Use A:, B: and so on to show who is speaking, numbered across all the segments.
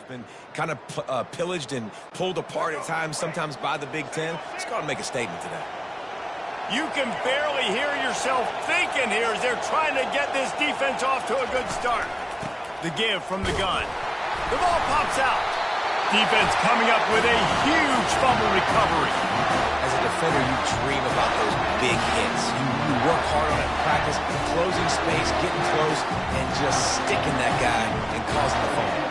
A: been kind of pillaged and pulled apart at times, sometimes by the Big Ten. It's got to make a statement today.
B: You can barely hear yourself thinking here as they're trying to get this defense off to a good start. The give from the gun. The ball pops out. Defense coming up with a huge fumble recovery.
A: As a defender, you dream about those big hits. You work hard on it in practice, closing space, getting close, and just sticking that guy and causing the fumble.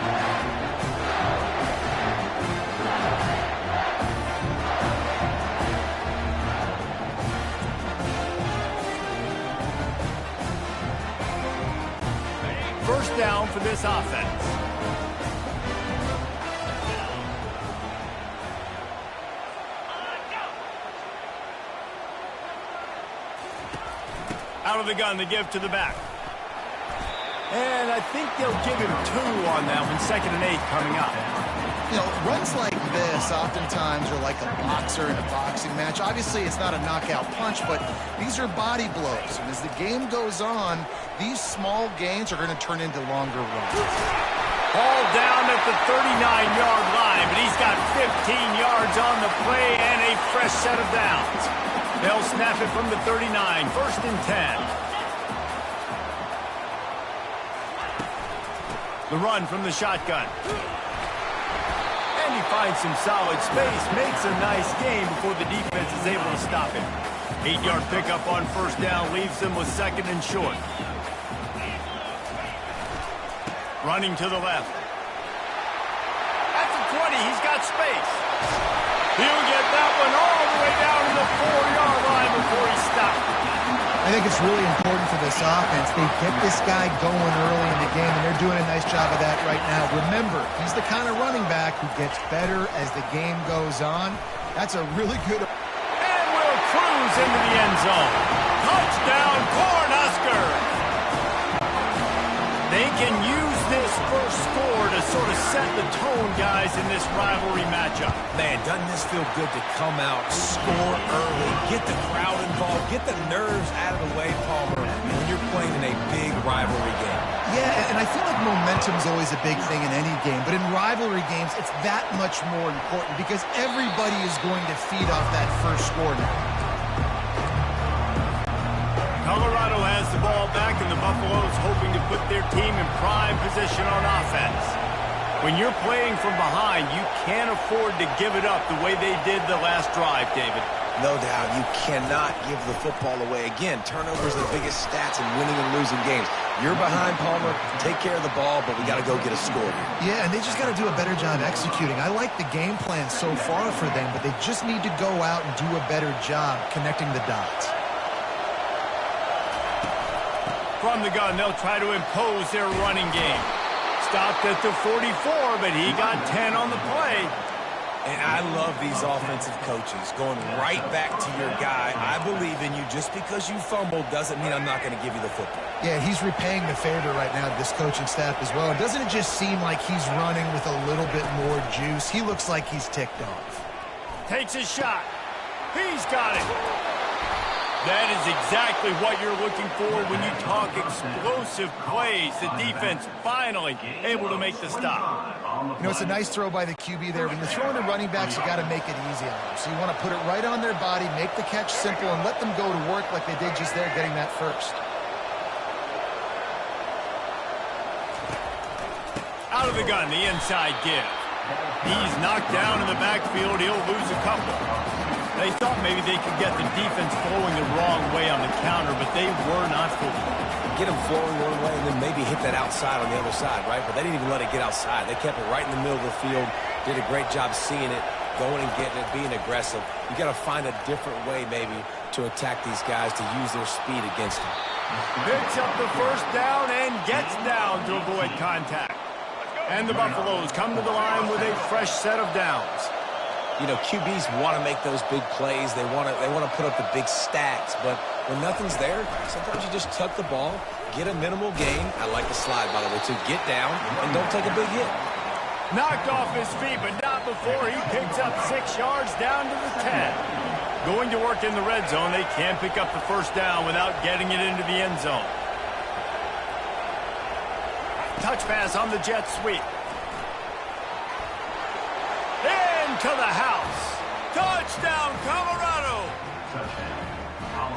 B: First down for this offense. Out of the gun, the give to the back. And I think they'll give him 2 on that one, 2nd and 8 coming up.
C: You know, runs like this oftentimes are like a boxer in a boxing match. Obviously, it's not a knockout punch, but these are body blows. And as the game goes on, these small gains are going to turn into longer runs.
B: Ball down at the 39-yard line, but he's got 15 yards on the play and a fresh set of downs. They'll snap it from the 39, 1st and 10. The run from the shotgun. And he finds some solid space, makes a nice gain before the defense is able to stop him. 8-yard pickup on 1st down leaves them with 2nd and short. Running to the left. At the 20, he's got space. He'll get that one all the way down to the 4-yard line before he stopped.
D: I think it's really important for this offense. They get this guy going early in the game, and they're doing a nice job of that right now. Remember, he's the kind of running back who gets better as the game goes on. That's a really good...
B: And will cruise into the end zone. Touchdown, Cornhuskers! They can use this first score to sort of set the tone, guys, in this rivalry matchup.
A: Man, doesn't this feel good to come out, score early, get the crowd involved, get the nerves out of the way, Palmer, when you're playing in a big rivalry game.
D: Yeah, and I feel like momentum's always a big thing in any game, but in rivalry games, it's that much more important because everybody is going to feed off that first score now.
B: Colorado has the ball back, and the Buffaloes hoping to put their team in prime position on offense. When you're playing from behind, you can't afford to give it up the way they did the last drive, David.
A: No doubt. You cannot give the football away. Again, turnovers are the biggest stats in winning and losing games. You're behind, Palmer. Take care of the ball, but we got to go get a score.
D: Yeah, and they just got to do a better job executing. I like the game plan so far for them, but they just need to go out and do a better job connecting the dots.
B: From the gun, they'll try to impose their running game. Stopped at the 44, but he got 10 on the play.
A: And I love these offensive coaches going right back to your guy. I believe in you. Just because you fumbled doesn't mean I'm not going to give you the football.
D: Yeah, he's repaying the favor right now to this coaching staff as well. And doesn't it just seem like he's running with a little bit more juice? He looks like he's ticked off.
B: Takes a shot. He's got it. That is exactly what you're looking for when you talk explosive plays. The defense finally able to make the stop.
D: You know, it's a nice throw by the QB there. When you're throwing to running backs, you got to make it easy on them. So you want to put it right on their body, make the catch simple, and let them go to work like they did just there, getting that first.
B: Out of the gun, the inside give. He's knocked down in the backfield. He'll lose a couple. They thought maybe they could get the defense flowing the wrong way on the counter, but they were not fooling.
A: Get them flowing one way and then maybe hit that outside on the other side, right? But they didn't even let it get outside. They kept it right in the middle of the field, did a great job seeing it, going and getting it, being aggressive. You got to find a different way maybe to attack these guys to use their speed against them.
B: Picks up the first down and gets down to avoid contact. And the Buffaloes come to the line with a fresh set of downs.
A: You know, QBs want to make those big plays. They want to put up the big stats. But when nothing's there, sometimes you just tuck the ball, get a minimal gain. I like the slide, by the way, too. Get down and don't take a big hit.
B: Knocked off his feet, but not before he picks up 6 yards down to the 10. Going to work in the red zone. They can't pick up the first down without getting it into the end zone. Touch pass on the jet sweep. to the house. Touchdown, Colorado!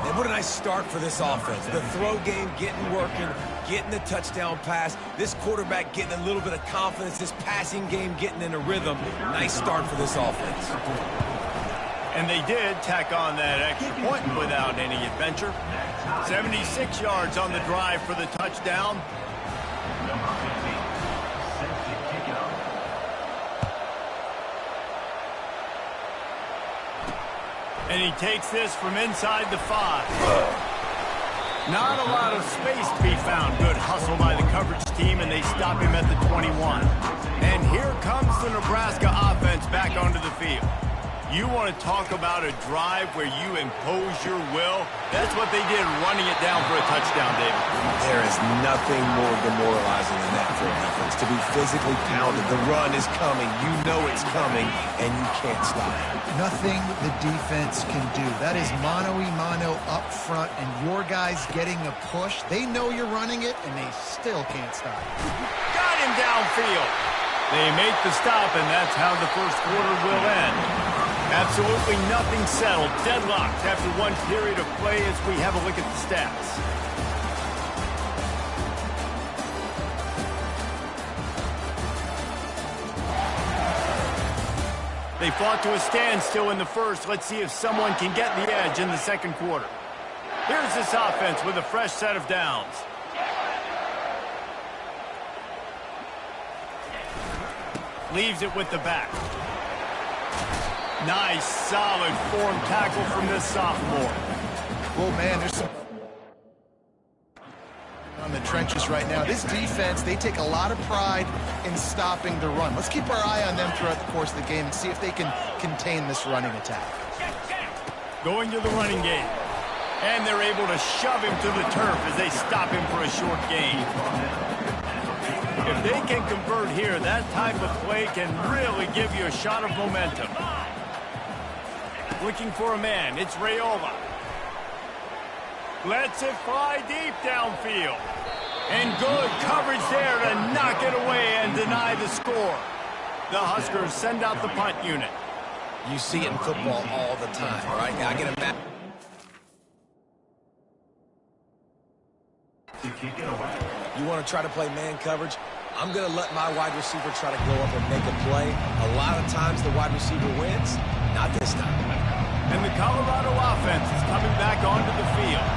A: And what a nice start for this offense. The throw game getting working, getting the touchdown pass. This quarterback getting a little bit of confidence. This passing game getting in a rhythm. Nice start for this offense.
B: And they did tack on that extra point without any adventure. 76 yards on the drive for the touchdown. And he takes this from inside the 5. Not a lot of space to be found. Good hustle by the coverage team, and they stop him at the 21. And here comes the Nebraska offense back onto the field. You want to talk about a drive where you impose your will? That's what they did, running it down for a touchdown, David.
A: There is nothing more demoralizing than that for a defense. To be physically pounded, the run is coming, you know it's coming, and you can't stop it.
D: Nothing the defense can do. That is mano-a-mano up front, and your guys getting a push. They know you're running it, and they still can't stop it.
B: Got him downfield. They make the stop, and that's how the first quarter will end. Absolutely nothing settled. Deadlocked after one period of play as we have a look at the stats. They fought to a standstill in the first. Let's see if someone can get the edge in the second quarter. Here's this offense with a fresh set of downs. Leaves it with the back. Nice, solid form tackle from this sophomore.
C: Oh, man, there's some on the trenches right now. This defense, they take a lot of pride in stopping the run. Let's keep our eye on them throughout the course of the game and see if they can contain this running attack.
B: Going to the running game. And they're able to shove him to the turf as they stop him for a short gain. If they can convert here, that type of play can really give you a shot of momentum. Looking for a man, it's Raiola. Lets it fly deep downfield. And good coverage there to knock it away and deny the score. The Huskers send out the punt unit.
A: You see it in football all the time, right? Now I get a map. You want to try to play man coverage? I'm going to let my wide receiver try to go up and make a play. A lot of times the wide receiver wins. Not this time.
B: And the Colorado offense is coming back onto the field.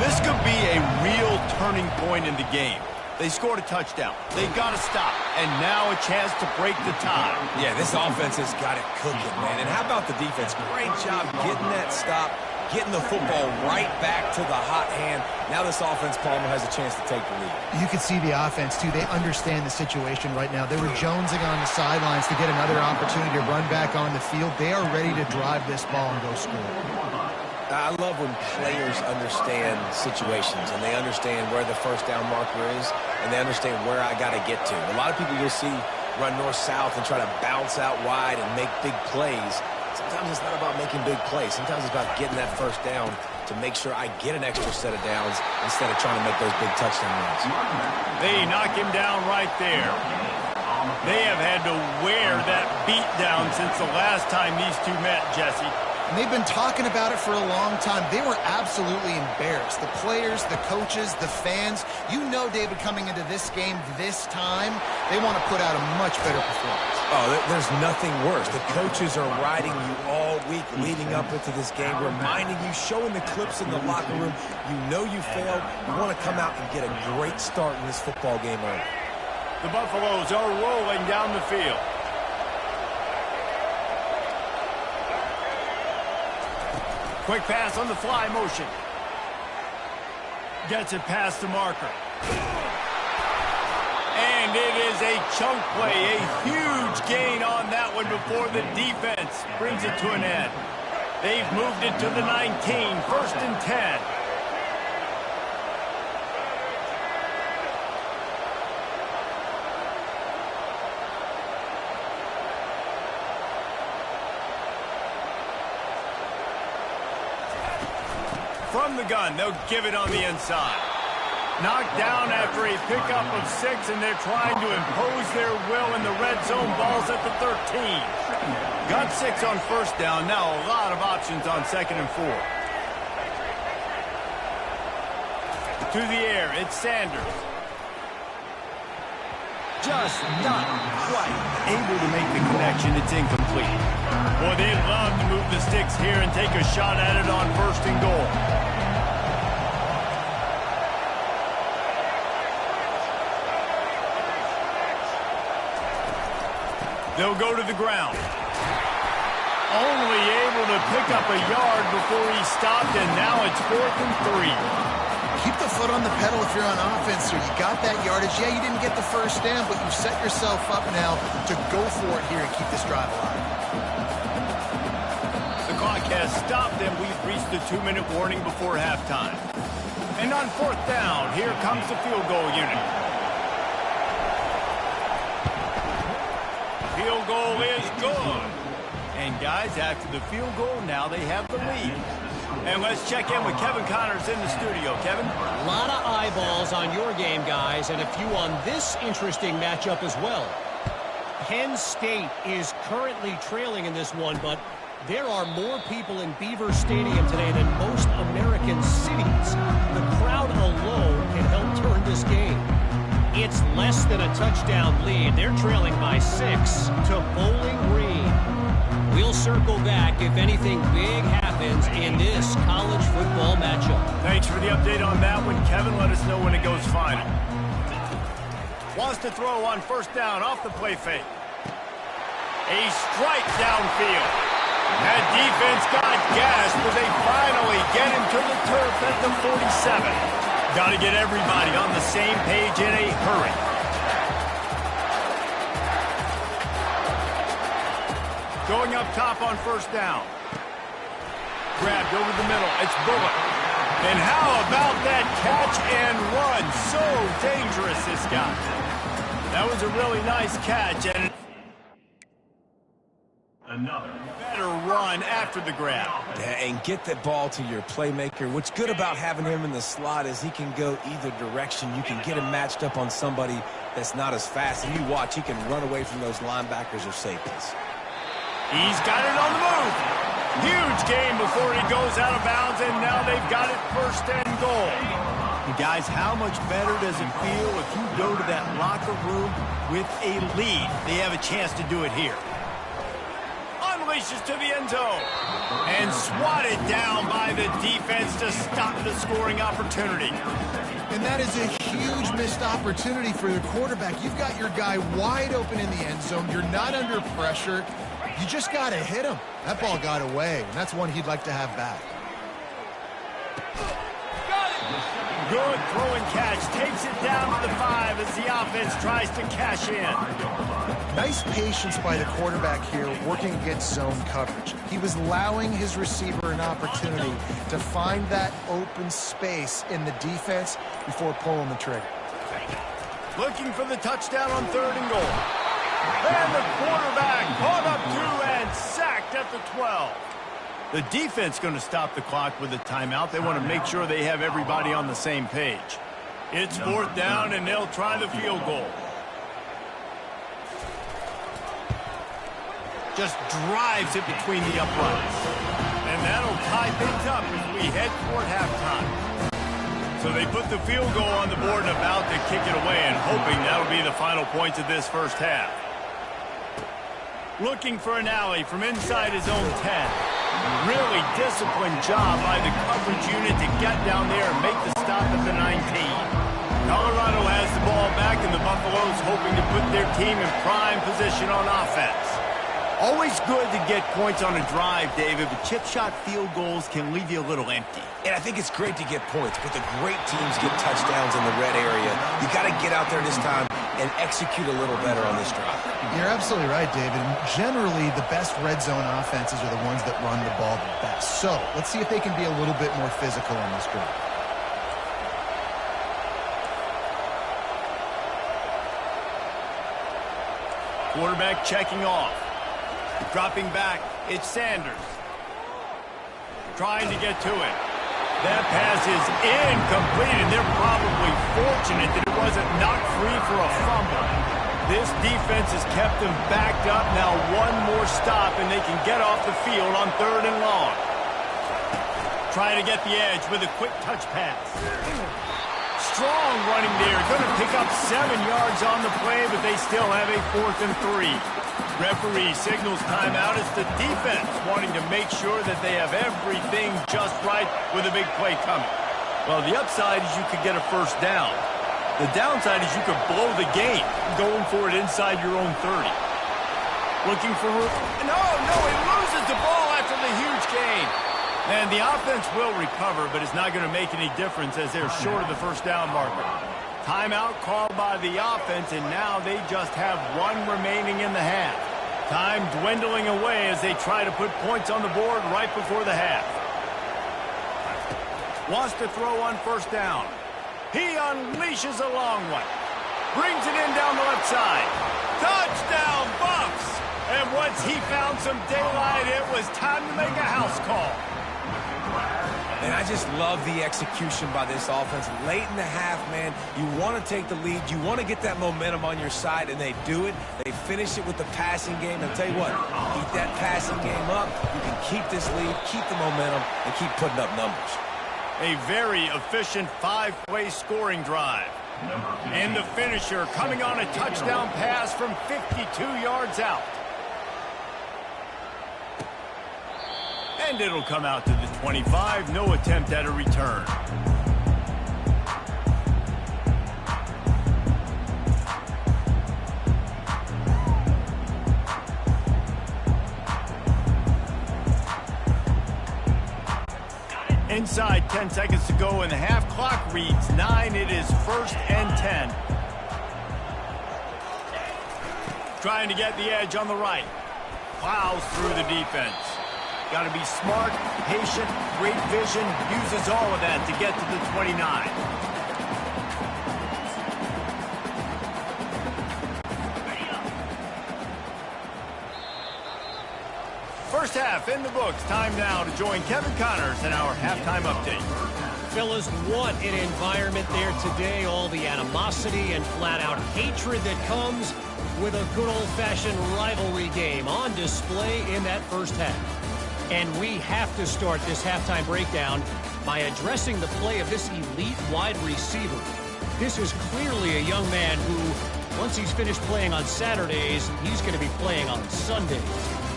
B: This could be a real turning point in the game. They scored a touchdown. They got to stop. And now a chance to break the tie.
A: Yeah, this offense has got it cooking, man. And how about the defense? Great job getting that stop, getting the football right back to the hot hand. Now this offense, Palmer, has a chance to take the lead.
D: You can see the offense, too. They understand the situation right now. They were jonesing on the sidelines to get another opportunity to run back on the field. They are ready to drive this ball and go score.
A: I love when players understand situations and they understand where the first down marker is and they understand where I got to get to. A lot of people you'll see run north-south and try to bounce out wide and make big plays. Sometimes it's not about making big plays. Sometimes it's about getting that first down to make sure I get an extra set of downs instead of trying to make those big touchdown runs.
B: They knock him down right there. They have had to wear that beat down since the last time these two met, Jesse.
C: And they've been talking about it for a long time. They were absolutely embarrassed. The players, the coaches, the fans. You know, David, coming into this game this time, they want to put out a much better performance.
A: Oh, there's nothing worse. The coaches are riding you all week leading up into this game, reminding you, showing the clips in the locker room. You know you failed. You want to come out and get a great start in this football game early.
B: The Buffaloes are rolling down the field. Quick pass on the fly motion. Gets it past the marker. And it is a chunk play, a huge gain on that one before the defense brings it to an end. They've moved it to the 19, 1st and 10. From the gun, they'll give it on the inside. Knocked down after a pickup of 6, and they're trying to impose their will in the red zone. Ball's at the 13. Got 6 on first down. Now a lot of options on 2nd and 4. To the air, it's Sanders. Just not quite able to make the connection. It's incomplete. Boy, they'd love to move the sticks here and take a shot at it on 1st and goal. They'll go to the ground. Only able to pick up a yard before he stopped, and now it's 4th and 3.
C: Keep the foot on the pedal if you're on offense, sir. You got that yardage. Yeah, you didn't get the first down, but you set yourself up now to go for it here and keep this drive alive.
B: The clock has stopped, and we've reached the 2-minute warning before halftime. And on 4th down, here comes the field goal unit. Field goal is good. And guys, after the field goal, now they have the lead. And let's check in with Kevin Connors in the studio. Kevin?
E: A lot of eyeballs on your game, guys, and a few on this interesting matchup as well. Penn State is currently trailing in this one, but there are more people in Beaver Stadium today than most American cities. The crowd alone can help turn this game. It's less than a touchdown lead. They're trailing by 6 to Bowling Green. We'll circle back if anything big happens in this college football matchup.
B: Thanks for the update on that one, Kevin. Let us know when it goes final. Wants to throw on 1st down off the play fake. A strike downfield. That defense got gassed, but they finally get him to the turf at the 47. Got to get everybody on the same page in a hurry. Going up top on 1st down. Grabbed over the middle. It's Bullock. And how about that catch and run? So dangerous, this guy. That was a really nice catch. And another better run after the grab.
A: Yeah, and get that ball to your playmaker. What's good about having him in the slot is he can go either direction. You can get him matched up on somebody that's not as fast. And you watch, he can run away from those linebackers or safeties.
B: He's got it on the move. Huge gain before he goes out of bounds, and now they've got it 1st and goal. And guys, how much better does it feel if you go to that locker room with a lead? They have a chance to do it here. Unleashes to the end zone. And swatted down by the defense to stop the scoring opportunity.
C: And that is a huge missed opportunity for the quarterback. You've got your guy wide open in the end zone. You're not under pressure. You just got to hit him. That ball got away, and that's one he'd like to have back.
B: Good throw and catch. Takes it down to the 5 as the offense tries to cash in.
C: Nice patience by the quarterback here working against zone coverage. He was allowing his receiver an opportunity to find that open space in the defense before pulling the trigger.
B: Looking for the touchdown on 3rd and goal. And the quarterback caught up to and sacked at the 12. The defense going to stop the clock with a timeout. They want to make sure they have everybody on the same page. It's 4th down, and they'll try the field goal. Just drives it between the uprights. And that'll tie things up as we head toward halftime. So they put the field goal on the board and about to kick it away, and hoping that'll be the final points of this 1st half. Looking for an alley from inside his own 10. Really disciplined job by the coverage unit to get down there and make the stop at the 19. Colorado has the ball back, and the Buffaloes hoping to put their team in prime position on offense. Always good to get points on a drive, David, but chip shot field goals can leave you a little empty.
A: And I think it's great to get points, but the great teams get touchdowns in the red area. You got to get out there this time and execute a little better on this drive.
C: You're absolutely right, David. Generally, the best red zone offenses are the ones that run the ball the best. So let's see if they can be a little bit more physical on this drive.
B: Quarterback checking off. Dropping back, it's Sanders. Trying to get to it. That pass is incomplete, and they're probably fortunate that it wasn't knocked free for a fumble. This defense has kept them backed up. Now one more stop, and they can get off the field on 3rd and long. Trying to get the edge with a quick touch pass. Strong running there. Going to pick up 7 yards on the play, but they still have a 4th and 3. Referee signals timeout. It's the defense wanting to make sure that they have everything just right with a big play coming. Well, the upside is you could get a first down. The downside is you could blow the game going for it inside your own 30. Looking for... No, he loses the ball after the huge gain. And the offense will recover, but it's not going to make any difference as they're short of the first down marker. Timeout called by the offense, and now they just have 1 remaining in the half. Time dwindling away as they try to put points on the board right before the half. Wants to throw on first down. He unleashes a long one. Brings it in down the left side. Touchdown, Buffs! And once he found some daylight, it was time to make a house call.
A: And I just love the execution by this offense. Late in the half, man, you want to take the lead. You want to get that momentum on your side, and they do it. They finish it with the passing game. And I'll tell you what, keep that passing game up. You can keep this lead, keep the momentum, and keep putting up numbers.
B: A very efficient 5-play scoring drive. And the finisher coming on a touchdown pass from 52 yards out. And it'll come out to the 25. No attempt at a return. Inside 10 seconds to go, and the half clock reads 9. It is 1st and 10. Trying to get the edge on the right. Plows through the defense. Got to be smart, patient, great vision, uses all of that to get to the 29. First half in the books. Time now to join Kevin Connors in our halftime update.
E: Fellas, what an environment there today. All the animosity and flat-out hatred that comes with a good old-fashioned rivalry game on display in that first half. And we have to start this halftime breakdown by addressing the play of this elite wide receiver. This is clearly a young man who, once he's finished playing on Saturdays, he's going to be playing on Sundays.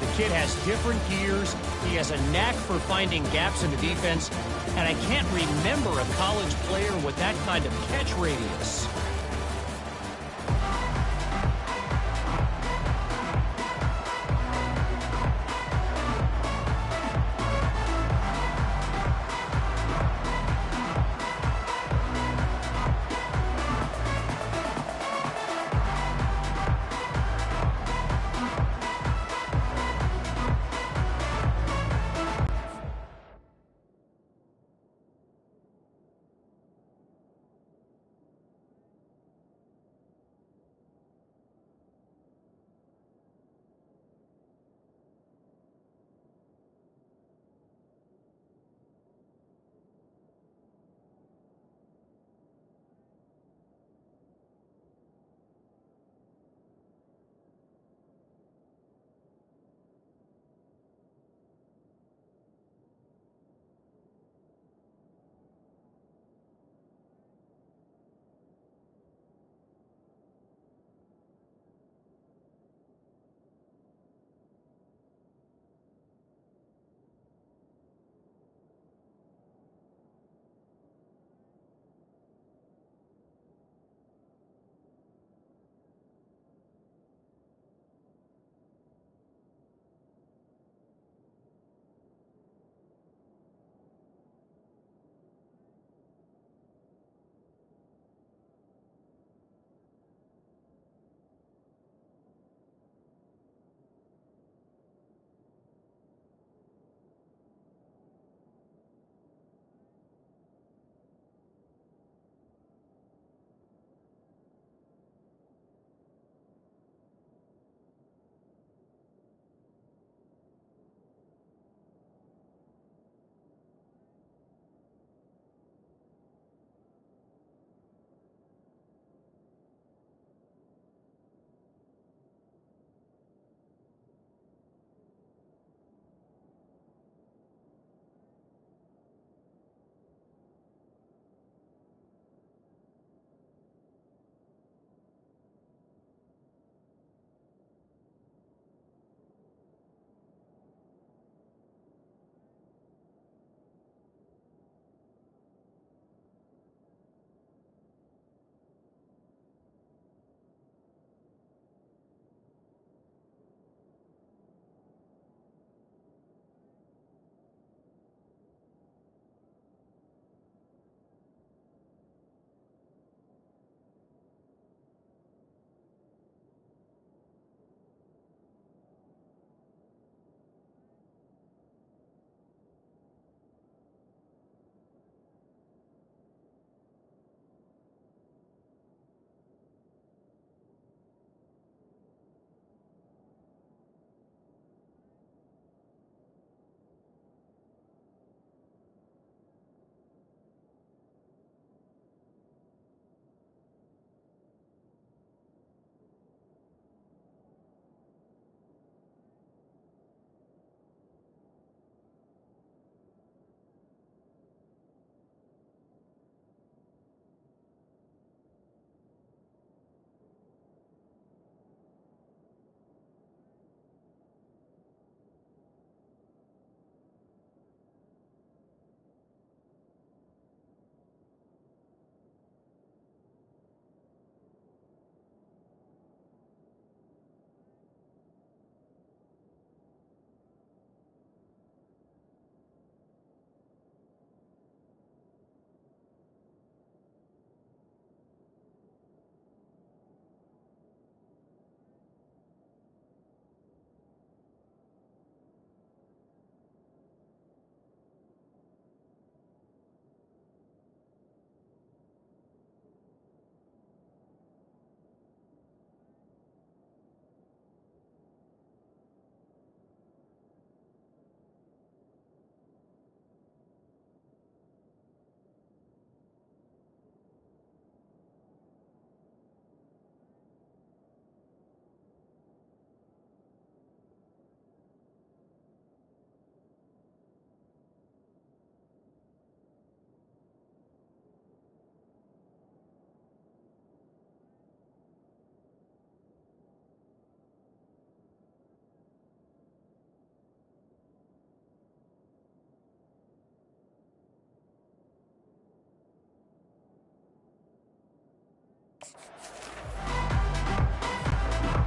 E: The kid has different gears. He has a knack for finding gaps in the defense. And I can't remember a college player with that kind of catch radius.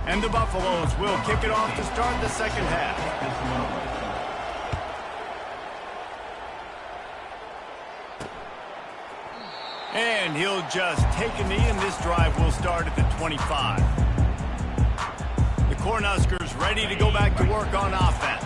B: And the Buffaloes will kick it off to start the second half. And he'll just take a knee, and this drive will start at the 25. The Cornhuskers ready to go back to work on offense.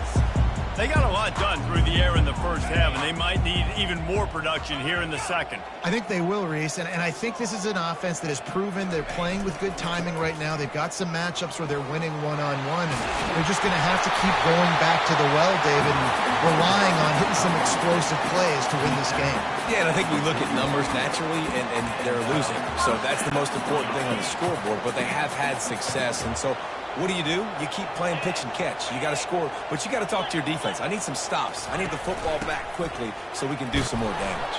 B: They got a lot done through the air in the first half, and they might need even more production here in the second.
D: I think they will, Reese, and I think this is an offense that has proven they're playing with good timing right now. They've got some matchups where they're winning one-on-one, and they're just going to have to keep going back to the well, David, and relying on hitting some explosive plays to win this game.
A: Yeah, and I think we look at numbers naturally, and they're losing. So that's the most important thing on the scoreboard, but they have had success, and so what do? You keep playing pitch and catch. You got to score, but you got to talk to your defense. I need some stops. I need the football back quickly so we can do some more damage.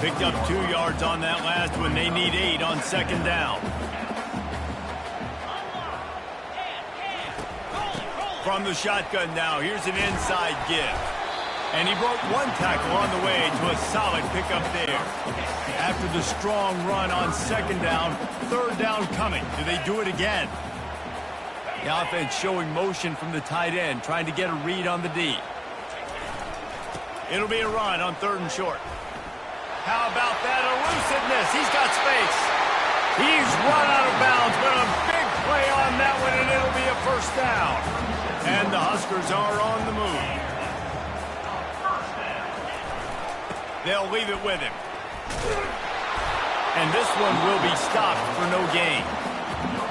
B: Picked up 2 yards on that last one. They need 8 on second down. From the shotgun now, here's an inside give. And he broke 1 tackle on the way to a solid pickup there. After the strong run on second down, third down coming. Do they do it again? The offense showing motion from the tight end, trying to get a read on the D. It'll be a run on third and short. How about that elusiveness? He's got space. He's run out of bounds, but a big play on that one, and it'll be a first down. And the Huskers are on the move. They'll leave it with him. And this one will be stopped for no gain.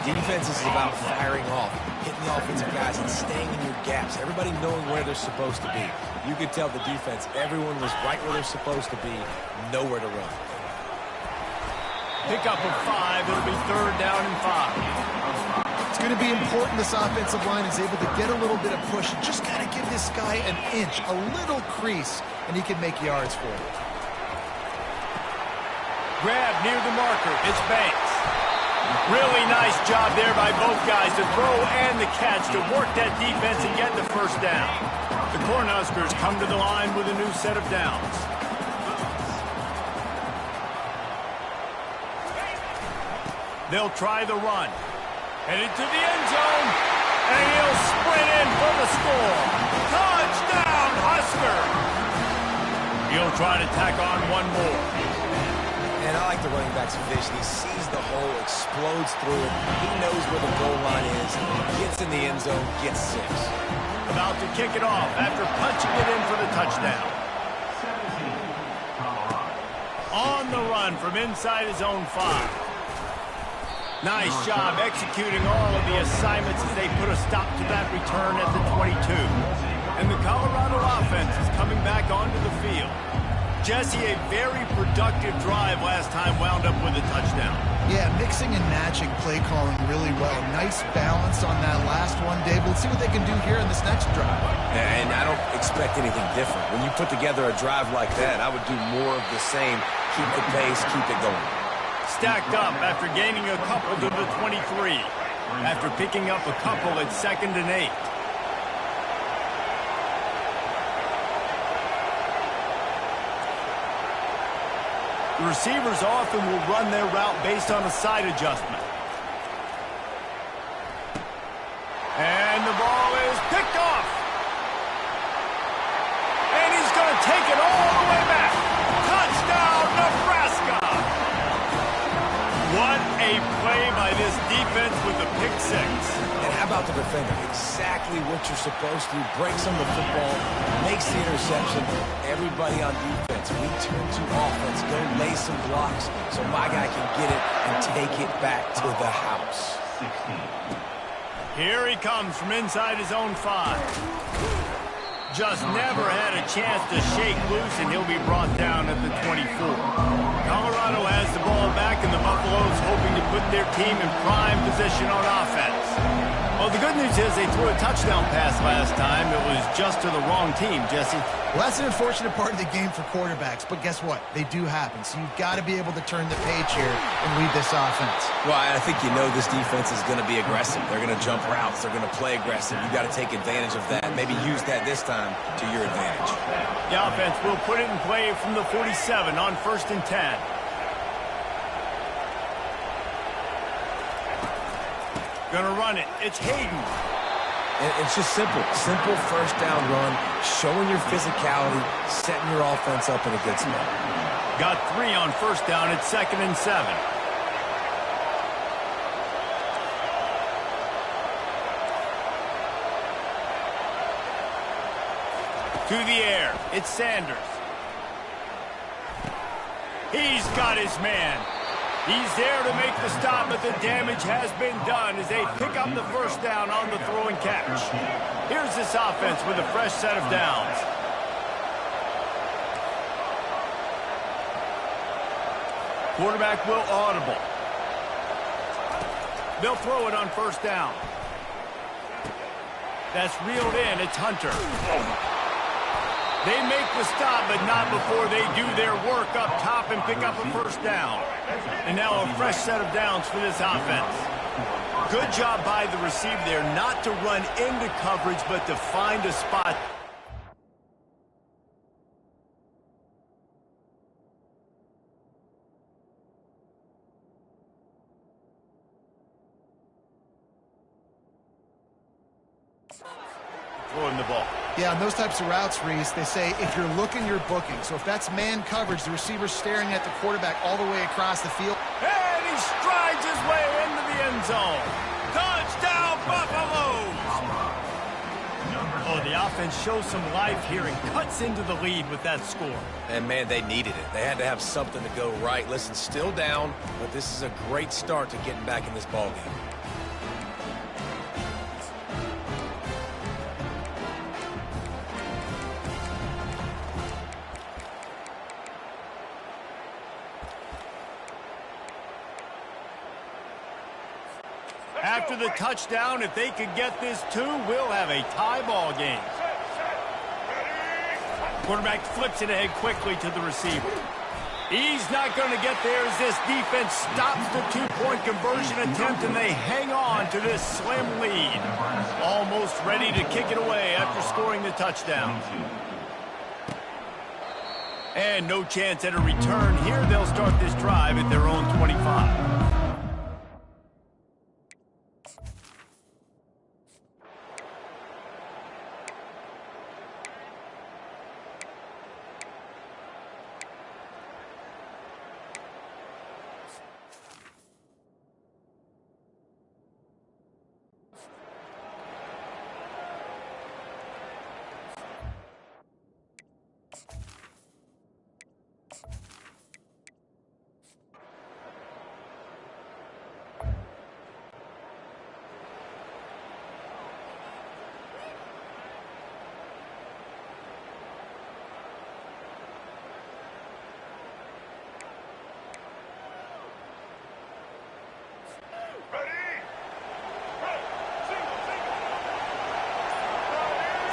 A: Defense is about firing off, hitting the offensive guys, and staying in your gaps. Everybody knowing where they're supposed to be. You could tell the defense, everyone was right where they're supposed to be, nowhere to run.
B: Pick up of 5. It'll be third down and 5.
D: It's going to be important this offensive line is able to get a little bit of push. Just got to give this guy an inch, a little crease, and he can make yards for it.
B: Grab near the marker. It's Banks. Really nice job there by both guys to throw and the catch to work that defense and get the first down. The Cornhuskers come to the line with a new set of downs. They'll try the run. Headed to the end zone. And he'll sprint in for the score. Touchdown, Husker! He'll try to tack on one more.
A: And I like the running back's vision. He sees the hole, explodes through it. He knows where the goal line is. Gets in the end zone, gets 6.
B: About to kick it off after punching it in for the touchdown. On the run from inside his own 5. Nice job executing all of the assignments as they put a stop to that return at the 22. And the Colorado offense is coming back onto the field. Jesse, a very productive drive last time wound up with a touchdown.
D: Yeah, mixing and matching play calling really well. Nice balance on that last one, Dave. Let's see what they can do here in this next drive.
A: And I don't expect anything different. When you put together a drive like that, I would do more of the same. Keep the pace, keep it going.
B: Stacked up after gaining a couple to the 23. After picking up a couple at 2nd and 8. The receivers often will run their route based on a side adjustment. And the ball is picked off. And he's going to take it all the way back. Touchdown, Nebraska! What a play by this defense with the pick 6.
A: And how about the defender? Exactly what you're supposed to. Breaks on the football, makes the interception. Everybody on defense, we turn to offense. Go lay some blocks so my guy can get it and take it back to the house.
B: Here he comes from inside his own 5. Just never had a chance to shake loose, and he'll be brought down at the 24. Colorado has the ball back, and the Buffaloes hoping to put their team in prime position on offense. Well, the good news is they threw a touchdown pass last time. It was just to the wrong team, Jesse.
D: Well, that's an unfortunate part of the game for quarterbacks, but guess what? They do happen, so you've got to be able to turn the page here and lead this offense.
A: Well, I think you know this defense is going to be aggressive. They're going to jump routes. They're going to play aggressive. You've got to take advantage of that. Maybe use that this time to your advantage.
B: The offense will put it in play from the 47 on 1st and 10. Gonna run it. It's Hayden.
A: And it's just simple. Simple first down run, showing your physicality, setting your offense up in a good spot.
B: Got 3 on first down. It's 2nd and 7. To the air. It's Sanders. He's got his man. He's there to make the stop, but the damage has been done as they pick up the first down on the throw and catch. Here's this offense with a fresh set of downs. Quarterback will audible. They'll throw it on first down. That's reeled in. It's Hunter. They make the stop, but not before they do their work up top and pick up a first down. And now a fresh set of downs for this offense. Good job by the receiver there not to run into coverage, but to find a spot. Throwing the ball.
C: Yeah, on those types of routes, Reese, they say if you're looking, you're booking. So if that's man coverage, the receiver's staring at the quarterback all the way across the field.
B: And he strides his way into the end zone. Touchdown, Buffaloes! Oh, the offense shows some life here and cuts into the lead with that score.
A: And, man, they needed it. They had to have something to go right. Listen, still down, but this is a great start to getting back in this ballgame.
B: After the touchdown, if they could get this 2, we'll have a tie ball game. Quarterback flips it ahead quickly to the receiver. He's not going to get there as this defense stops the 2-point conversion attempt, and they hang on to this slim lead. Almost ready to kick it away after scoring the touchdown. And no chance at a return here. They'll start this drive at their own 25.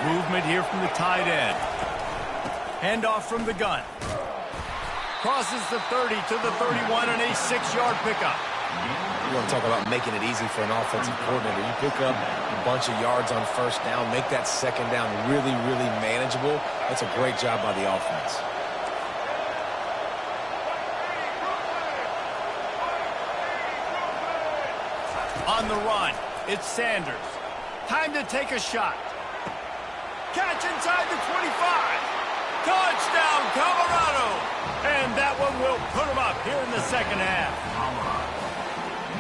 B: Movement here from the tight end. Handoff from the gun. Crosses the 30 to the 31 and a 6-yard pickup.
A: You want to talk about making it easy for an offensive coordinator. You pick up a bunch of yards on first down, make that second down really, really manageable. That's a great job by the offense.
B: On the run, it's Sanders. Time to take a shot. Catch inside the 25. Touchdown, Colorado. And that one will put them up here in the second half.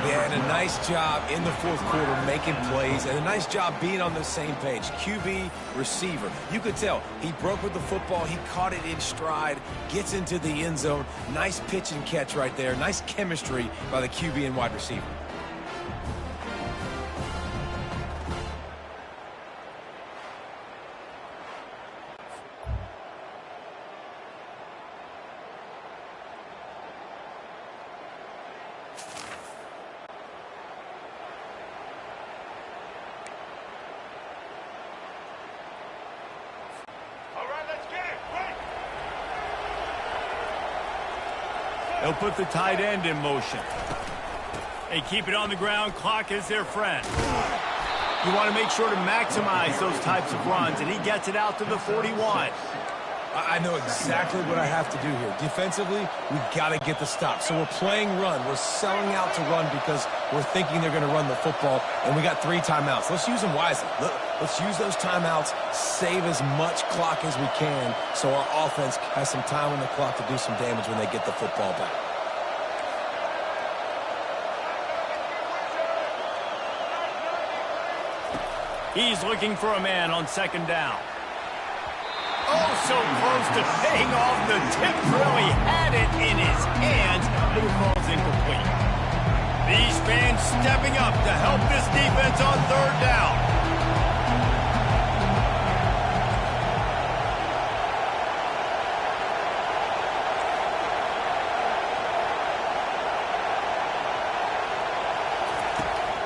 A: Yeah, and a nice job in the fourth quarter making plays, and a nice job being on the same page. QB, receiver. You could tell he broke with the football. He caught it in stride, gets into the end zone. Nice pitch and catch right there. Nice chemistry by the QB and wide receiver.
B: They'll put the tight end in motion. They keep it on the ground. Clock is their friend. You want to make sure to maximize those types of runs, and he gets it out to the 41.
A: I know exactly what I have to do here. Defensively, we got to get the stop. So we're playing run. We're selling out to run because we're thinking they're going to run the football, and we got 3 timeouts. Let's use them wisely. Let's use those timeouts, save as much clock as we can so our offense has some time on the clock to do some damage when they get the football back.
B: He's looking for a man on second down. Oh, so close to paying off. The tip really had it in his hands, but it falls incomplete. These fans stepping up to help this defense on third down.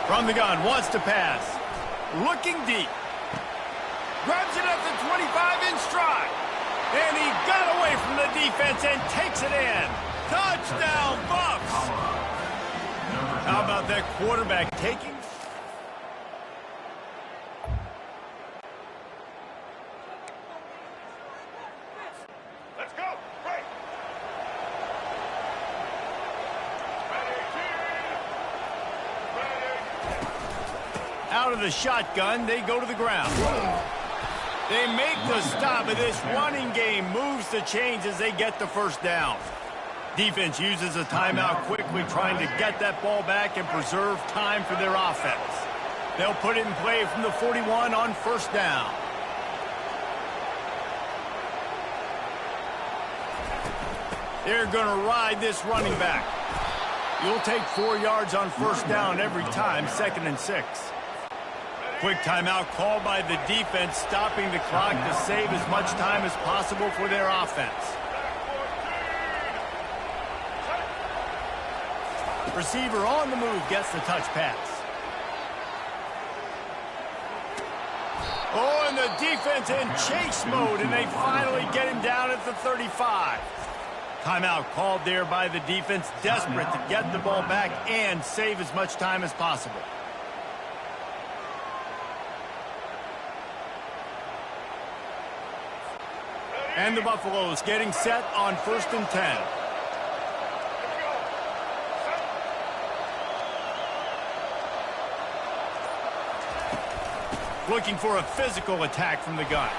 B: From the gun, wants to pass. Looking deep. Grabs it at the 25 in stride. And he got away from the defense and takes it in. Touchdown, Bucks! How about that quarterback taking? Let's go! Break! Out of the shotgun, they go to the ground. They make the stop, and this running game moves the chains as they get the first down. Defense uses a timeout quickly, trying to get that ball back and preserve time for their offense. They'll put it in play from the 41 on first down. They're going to ride this running back. You'll take 4 yards on first down every time, 2nd and 6. Quick timeout called by the defense, stopping the clock to save as much time as possible for their offense. Receiver on the move gets the touch pass. Oh, and the defense in chase mode, and they finally get him down at the 35. Timeout called there by the defense, desperate to get the ball back and save as much time as possible. And the Buffaloes getting set on 1st and 10. Looking for a physical attack from the gun.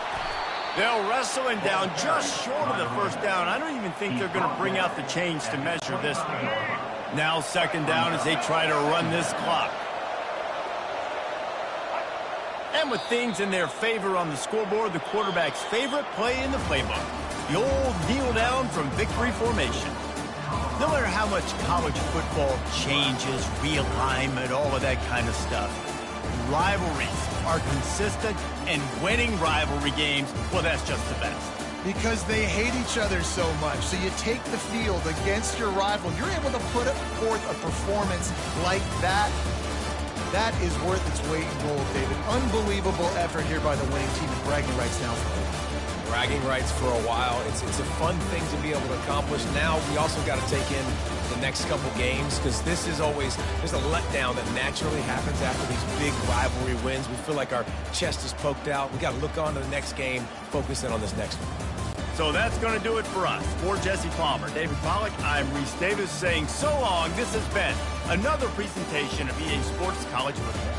B: They'll wrestle him down just short of the first down. I don't even think they're going to bring out the chains to measure this one. Now 2nd down as they try to run this clock. And with things in their favor on the scoreboard, the quarterback's favorite play in the playbook, the old kneel down from victory formation. No matter how much college football changes, realignment, all of that kind of stuff, rivalries are consistent, and winning rivalry games, well, that's just the best.
C: Because they hate each other so much. So you take the field against your rival. You're able to put forth a performance like that. That is worth its weight in gold, David. Unbelievable effort here by the winning team, and bragging rights now for them.
A: Bragging rights for a while. It's a fun thing to be able to accomplish. Now we also got to take in the next couple games, because this is always, there's a letdown that naturally happens after these big rivalry wins. We feel like our chest is poked out. We got to look on to the next game, focus in on this next one.
B: So that's going to do it for us. For Jesse Palmer, David Pollack, I'm Reese Davis saying so long. This has been another presentation of EA Sports College Football.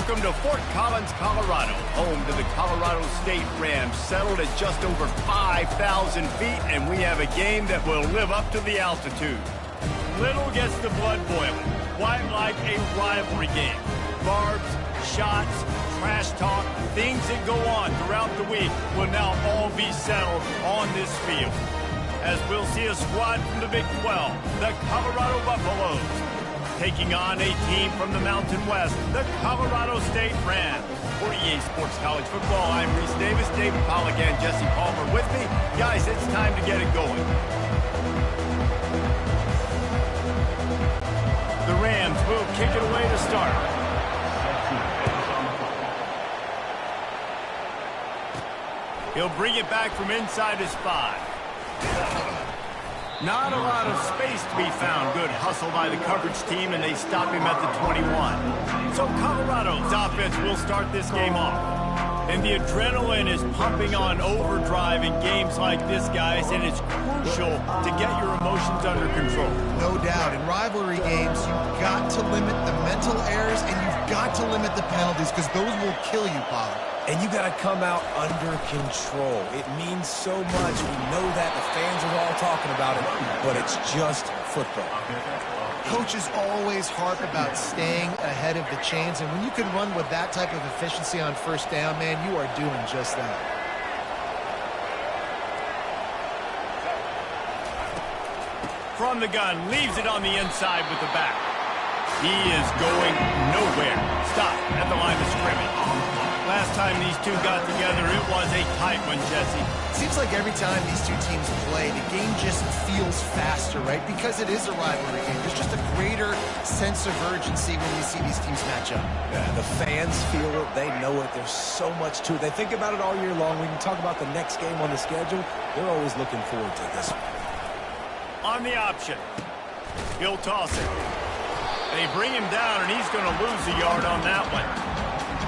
B: Welcome to Fort Collins, Colorado, home to the Colorado State Rams, settled at just over 5,000 feet, and we have a game that will live up to the altitude. Little gets the blood boiling, quite like a rivalry game. Barbs, shots, trash talk, things that go on throughout the week will now all be settled on this field. As we'll see a squad from the Big 12, the Colorado Buffaloes, taking on a team from the Mountain West, the Colorado State Rams. For EA Sports College Football, I'm Reese Davis, David Pollack, and Jesse Palmer with me. Guys, it's time to get it going. The Rams will kick it away to start. He'll bring it back from inside his 5. Not a lot of space to be found. Good hustle by the coverage team, and they stop him at the 21. So Colorado's offense will start this game off. And the adrenaline is pumping on overdrive in games like this, guys, and it's crucial to get your emotions under control.
D: No doubt. In rivalry games, you've got to limit the mental errors, and you've got to limit the penalties, because those will kill you, Pollard.
A: And you got to come out under control. It means so much. We know that. The fans are all talking about it, but it's just football.
D: Coaches always harp about staying ahead of the chains, and when you can run with that type of efficiency on first down, man, you are doing just that.
B: From the gun, leaves it on the inside with the back. He is going nowhere. Stop at the line of scrimmage. Last time these two got together, it was a tight one, Jesse.
D: Seems like every time these two teams play, the game just feels faster, right? Because it is a rivalry game. There's just a greater sense of urgency when you see these teams match up.
A: Yeah, the fans feel it. They know it. There's so much to it. They think about it all year long. We can talk about the next game on the schedule. They're always looking forward to this one.
B: On the option, he'll toss it. They bring him down, and he's going to lose a yard on that one.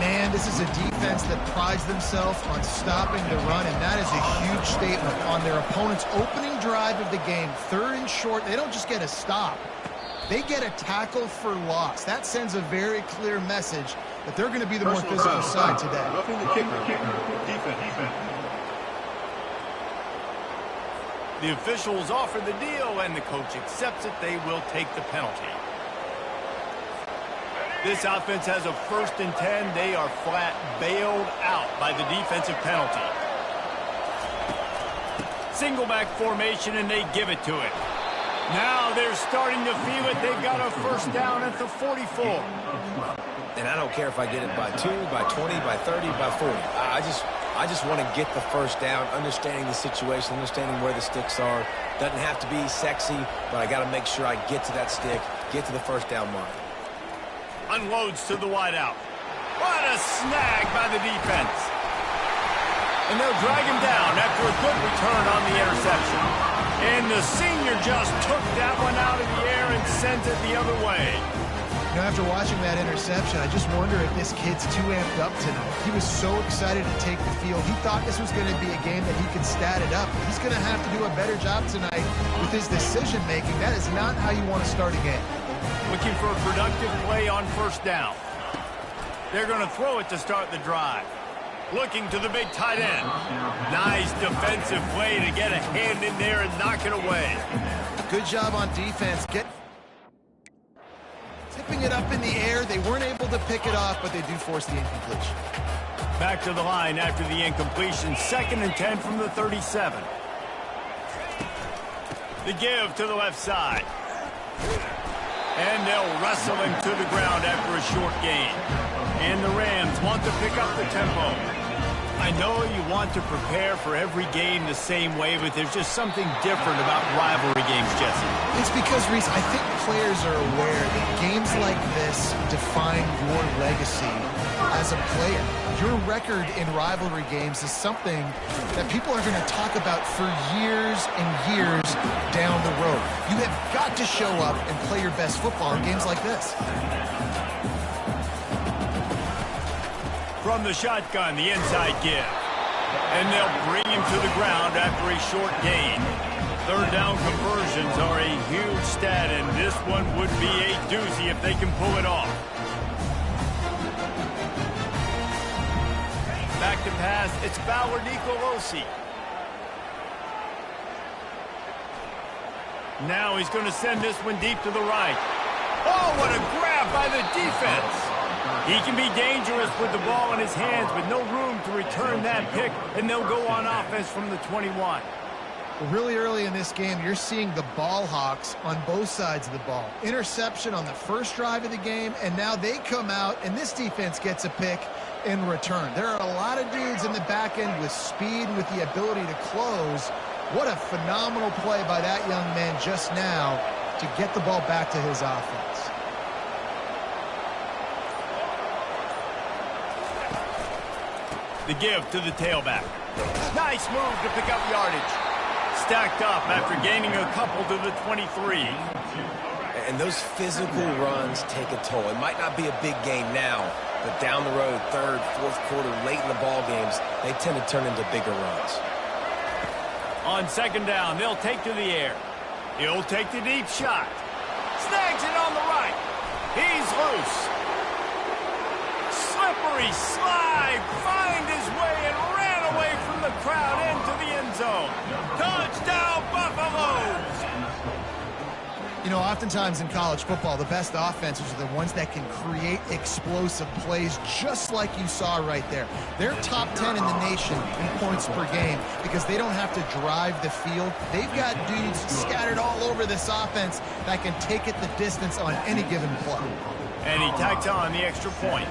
D: Man, this is a defense that prides themselves on stopping the run, and that is a huge statement on their opponent's opening drive of the game. 3rd and short, they don't just get a stop. They get a tackle for loss. That sends a very clear message that they're going to be the more physical side today.
F: Roughing the kicker. Defense.
B: The officials offer the deal, and the coach accepts it. They will take the penalty. This offense has a 1st and 10. They are flat bailed out by the defensive penalty. Single back formation, and they give it to it. Now they're starting to feel it. They've got a 1st down at the 44.
A: And I don't care if I get it by 2, by 20, by 30, by 40. I just want to get the 1st down, understanding the situation, understanding where the sticks are. Doesn't have to be sexy, but I got to make sure I get to that stick, get to the 1st down mark.
B: Unloads to the wideout. What a snag by the defense. And they'll drag him down after a good return on the interception. And the senior just took that one out of the air and sent it the other way.
D: You know, after watching that interception, I just wonder if this kid's too amped up tonight. He was so excited to take the field. He thought this was going to be a game that he could stat it up. He's going to have to do a better job tonight with his decision-making. That is not how you want to start a game.
B: Looking for a productive play on 1st down. They're going to throw it to start the drive. Looking to the big tight end. Nice defensive play to get a hand in there and knock it away.
C: Good job on defense. Tipping it up in the air. They weren't able to pick it off, but they do force the incompletion.
B: Back to the line after the incompletion. 2nd and 10 from the 37. The give to the left side. And they'll wrestle him to the ground after a short gain. And the Rams want to pick up the tempo. I know you want to prepare for every game the same way, but there's just something different about rivalry games, Jesse.
D: It's because, Reese, I think players are aware that games like this define your legacy as a player. Your record in rivalry games is something that people are going to talk about for years and years down the road. You have got to show up and play your best football in games like this.
B: From the shotgun, the inside give. And they'll bring him to the ground after a short gain. 3rd down conversions are a huge stat, and this one would be a doozy if they can pull it off. Back to pass. It's Bauer Nicolosi. Now he's going to send this one deep to the right. Oh, what a grab by the defense. He can be dangerous with the ball in his hands, but no room to return that pick, and they'll go on offense from the 21.
D: Really early in this game, you're seeing the ball hawks on both sides of the ball. Interception on the first drive of the game, and now they come out, and this defense gets a pick in return. There are a lot of dudes in the back end with speed and with the ability to close. What a phenomenal play by that young man just now to get the ball back to his offense.
B: The give to the tailback. Nice move to pick up yardage. Stacked up after gaining a couple to the 23.
A: And those physical runs take a toll. It might not be a big gain now, but down the road, third, fourth quarter, late in the ball games, they tend to turn into bigger runs.
B: On second down, they'll take to the air. He'll take the deep shot. Snags it on the right. He's loose. Slippery slide. Find his way and ran away from the crowd into the end zone. Touchdown, Buffaloes!
D: You know, oftentimes in college football, the best offenses are the ones that can create explosive plays just like you saw right there. They're top 10 in the nation in points per game because they don't have to drive the field. They've got dudes scattered all over this offense that can take it the distance on any given play.
B: And he tacks on the extra point.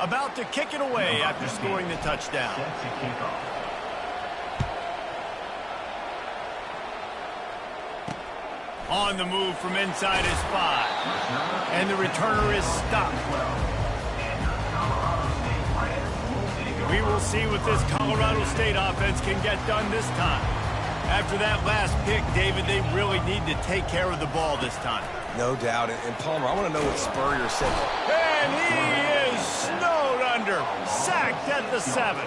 B: About to kick it away after scoring the touchdown. On the move from inside his 5. And the returner is stopped. We will see what this Colorado State offense can get done this time. After that last pick, David, they really need to take care of the ball this time.
A: No doubt. And Palmer, I want to know what Spurrier said.
B: And he is snowed under. Sacked at the 7.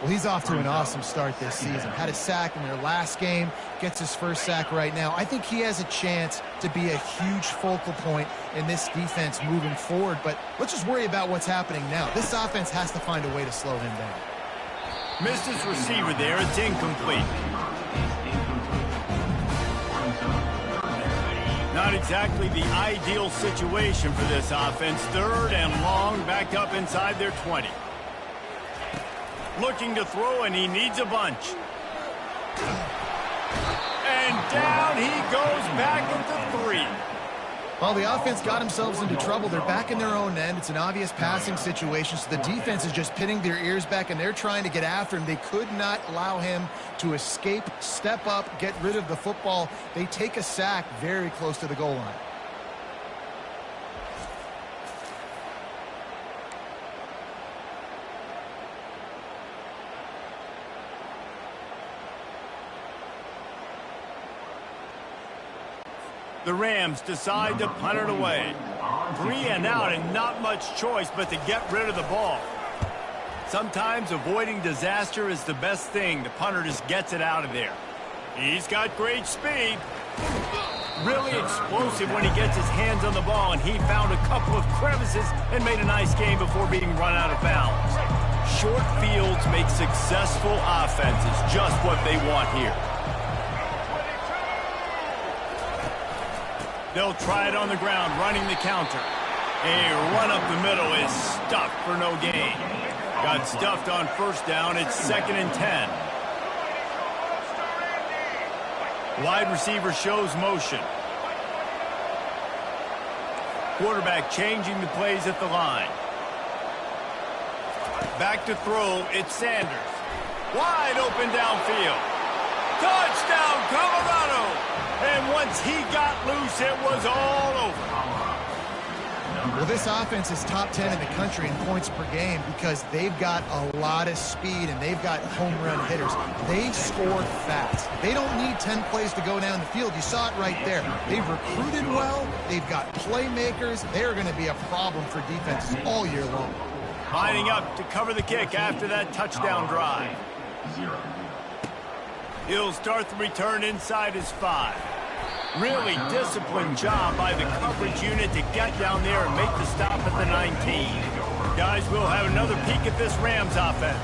D: Well, he's off to an awesome start this season. Had a sack in their last game, gets his first sack right now. I think he has a chance to be a huge focal point in this defense moving forward. But let's just worry about what's happening now. This offense has to find a way to slow him down.
B: Missed his receiver there. It's incomplete. Not exactly the ideal situation for this offense. Third and long, backed up inside their 20. Looking to throw, and he needs a bunch. And down he goes back into 3.
D: Well, the offense got themselves into trouble. They're back in their own end. It's an obvious passing situation, so the defense is just pinning their ears back, and they're trying to get after him. They could not allow him to escape, step up, get rid of the football. They take a sack very close to the goal line.
B: The Rams decide to punt it away. 3 and out and not much choice but to get rid of the ball. Sometimes avoiding disaster is the best thing. The punter just gets it out of there. He's got great speed. Really explosive when he gets his hands on the ball, and he found a couple of crevices and made a nice game before being run out of bounds. Short fields make successful offenses, just what they want here. They'll try it on the ground, running the counter. A run up the middle is stuffed for no gain. Got stuffed on first down. It's 2nd and 10. Wide receiver shows motion. Quarterback changing the plays at the line. Back to throw. It's Sanders. Wide open downfield. Touchdown, Colorado! And once he got loose, it was all over.
D: Well, this offense is top 10 in the country in points per game because they've got a lot of speed and they've got home run hitters. They score fast. They don't need 10 plays to go down the field. You saw it right there. They've recruited well. They've got playmakers. They're going to be a problem for defenses all year long.
B: Lining up to cover the kick after that touchdown drive. He'll start the return inside his 5. Really disciplined job by the coverage unit to get down there and make the stop at the 19. Guys, we'll have another peek at this Rams offense.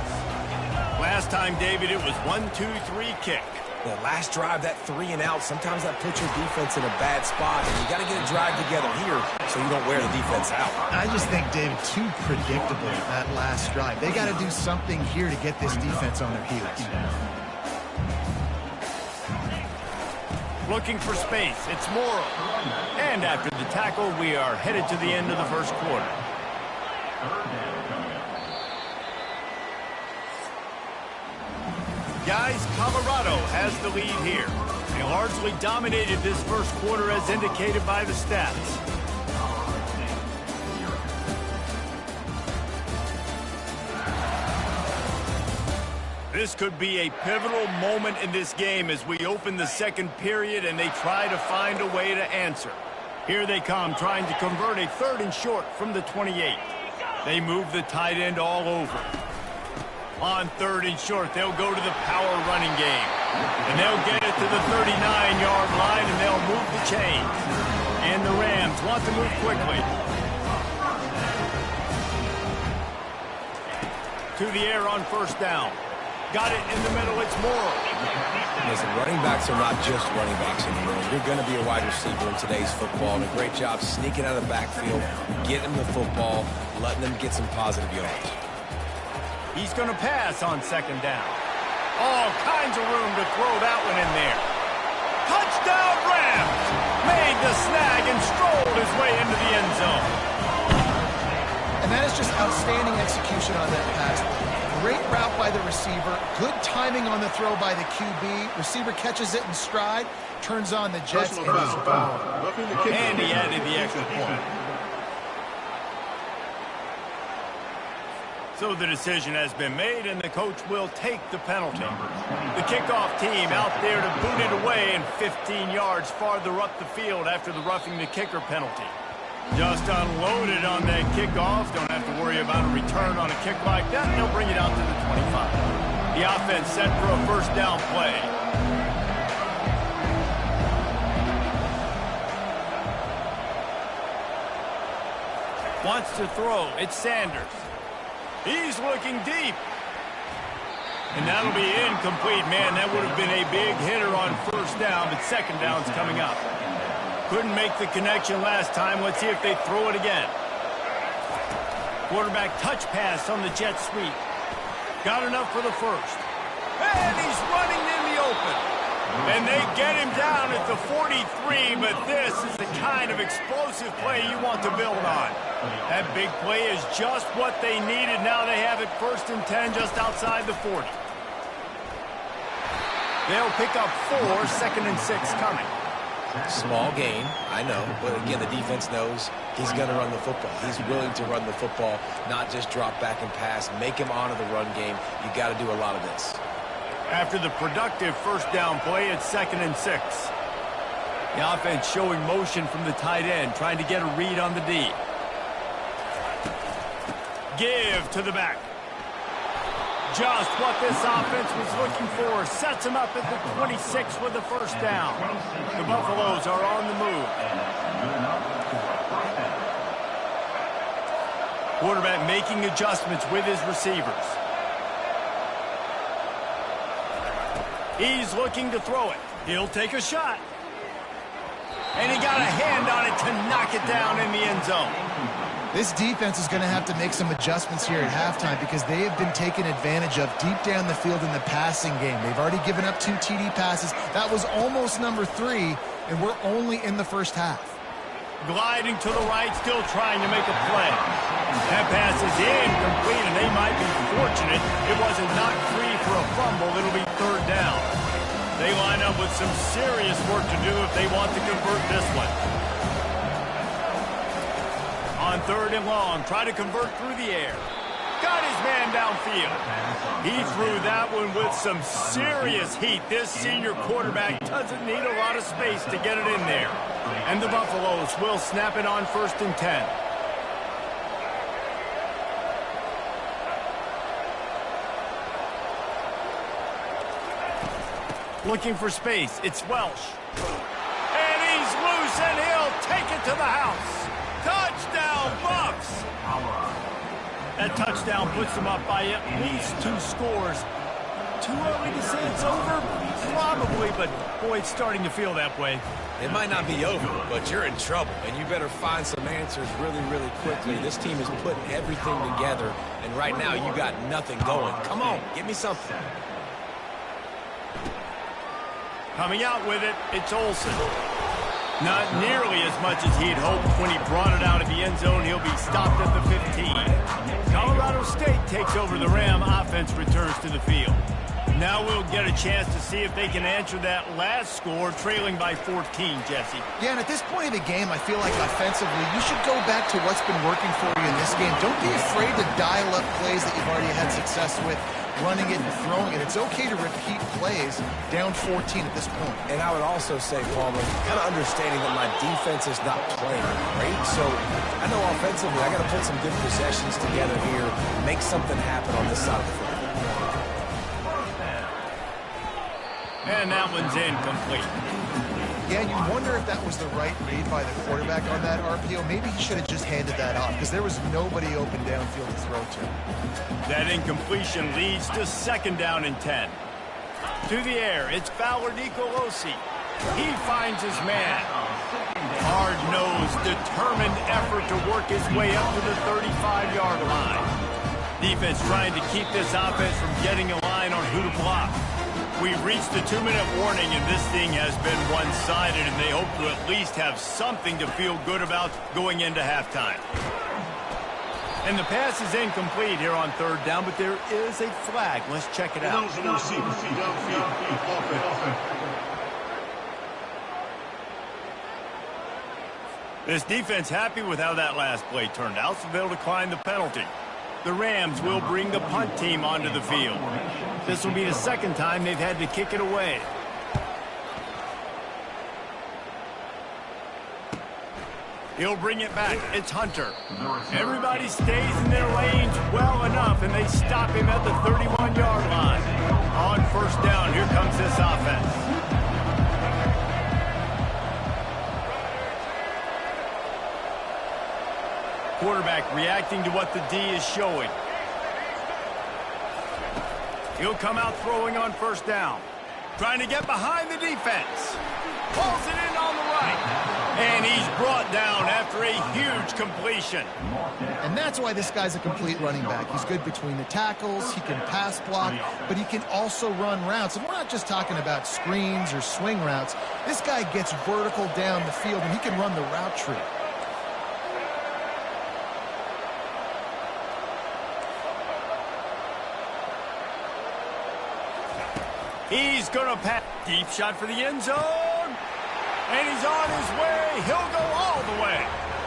B: Last time, David, it was 1-2-3 kick.
A: The last drive, that 3 and out, sometimes that puts your defense in a bad spot, and you got to get a drive together here so you don't wear the defense out.
D: I just think, David, too predictable that last drive. They got to do something here to get this defense on their heels.
B: Looking for space, it's Morrow. And after the tackle, we are headed to the end of the first quarter. Guys, Colorado has the lead here. They largely dominated this first quarter as indicated by the stats. This could be a pivotal moment in this game as we open the second period and they try to find a way to answer. Here they come, trying to convert a 3rd and short from the 28. They move the tight end all over. On 3rd and short, they'll go to the power running game. And they'll get it to the 39-yard line and they'll move the chain. And the Rams want to move quickly. To the air on 1st down. Got it in the middle, it's Morrow.
A: Listen, running backs are not just running backs anymore. You're going to be a wide receiver in today's football, and a great job sneaking out of the backfield, getting them the football, letting them get some positive yards.
B: He's going to pass on 2nd down. All kinds of room to throw that one in there. Touchdown Rams! Made the snag and strolled his way into the end zone.
D: And that is just outstanding execution on that pass. Great route by the receiver. Good timing on the throw by the QB. Receiver catches it in stride, turns on the Jets, and he's gone.
B: And he added the extra point. So the decision has been made, and the coach will take the penalty. The kickoff team out there to boot it away and 15 yards farther up the field after the roughing the kicker penalty. Just unloaded on that kickoff. Don't have to worry about a return on a kick like that. They'll bring it out to the 25. The offense set for a 1st down play. Wants to throw. It's Sanders. He's looking deep. And that'll be incomplete. Man, that would have been a big hitter on 1st down, but 2nd down's coming up. Couldn't make the connection last time. Let's see if they throw it again. Quarterback touch pass on the jet sweep. Got enough for the 1st. And he's running in the open. And they get him down at the 43, but this is the kind of explosive play you want to build on. That big play is just what they needed. Now they have it 1st and 10 just outside the 40. They'll pick up 4, 2nd and 6 coming.
A: Small gain, I know, but again, the defense knows he's going to run the football. He's willing to run the football, not just drop back and pass, make him honor the run game. You got to do a lot of this.
B: After the productive 1st down play, it's 2nd and 6. The offense showing motion from the tight end, trying to get a read on the D. Give to the back. Just what this offense was looking for. Sets him up at the 26 with the 1st down. The Buffaloes are on the move. Quarterback making adjustments with his receivers. He's looking to throw it. He'll take a shot. And he got a hand on it to knock it down in the end zone.
D: This defense is going to have to make some adjustments here at halftime because they have been taken advantage of deep down the field in the passing game. They've already given up 2 TD passes. That was almost number 3, and we're only in the 1st half.
B: Gliding to the right, still trying to make a play. That pass is incomplete, and they might be fortunate it wasn't knocked free for a fumble. It'll be 3rd down. They line up with some serious work to do if they want to convert this one. On 3rd and long, try to convert through the air. Got his man downfield. He threw that one with some serious heat. This senior quarterback doesn't need a lot of space to get it in there. And the Buffaloes will snap it on 1st and 10. Looking for space. It's Welsh. And he's loose, and he'll take it to the house. Touchdown, Buffs! That touchdown puts them up by at least 2 scores. Too early to say it's over? Probably, but boy, it's starting to feel that way.
A: It might not be over, but you're in trouble, and you better find some answers really, really quickly. This team is putting everything together, and right now you got nothing going. Come on, give me something.
B: Coming out with it, it's Olsen. Not nearly as much as he'd hoped when he brought it out of the end zone. He'll be stopped at the 15. Colorado State takes over the Ram. Offense returns to the field. Now we'll get a chance to see if they can answer that last score, trailing by 14, Jesse.
C: Yeah, and at this point in the game, I feel like offensively, you should go back to what's been working for you in this game. Don't be afraid to dial up plays that you've already had success with, running it and throwing it. It's okay to repeat plays down 14 at this point.
A: And I would also say, Palmer, kind of understanding that my defense is not playing great. So I know offensively I got to put some good possessions together here, make something happen on this side of the football.
B: And that one's incomplete.
C: Yeah, you wonder if that was the right read by the quarterback on that RPO. Maybe he should have just handed that off because there was nobody open downfield to throw to.
B: That incompletion leads to 2nd down and 10. To the air, it's Fowler Nicolosi. He finds his man. Hard-nosed, determined effort to work his way up to the 35-yard line. Defense trying to keep this offense from getting a line on who to block. We've reached the 2-minute warning, and this thing has been one-sided, and they hope to at least have something to feel good about going into halftime. And the pass is incomplete here on 3rd down, but there is a flag. Let's check it out. This defense happy with how that last play turned out, so they'll decline the penalty. The Rams will bring the punt team onto the field. This will be the 2nd time they've had to kick it away. He'll bring it back. It's Hunter. Everybody stays in their lanes well enough, and they stop him at the 31-yard line. On 1st down, here comes this offense. Quarterback reacting to what the D is showing. He'll come out throwing on 1st down. Trying to get behind the defense. Pulls it in on the right. And he's brought down after a huge completion.
C: And that's why this guy's a complete running back. He's good between the tackles, he can pass block, but he can also run routes. And we're not just talking about screens or swing routes. This guy gets vertical down the field, and he can run the route tree.
B: He's going to pass. Deep shot for the end zone. And he's on his way. He'll go all the way.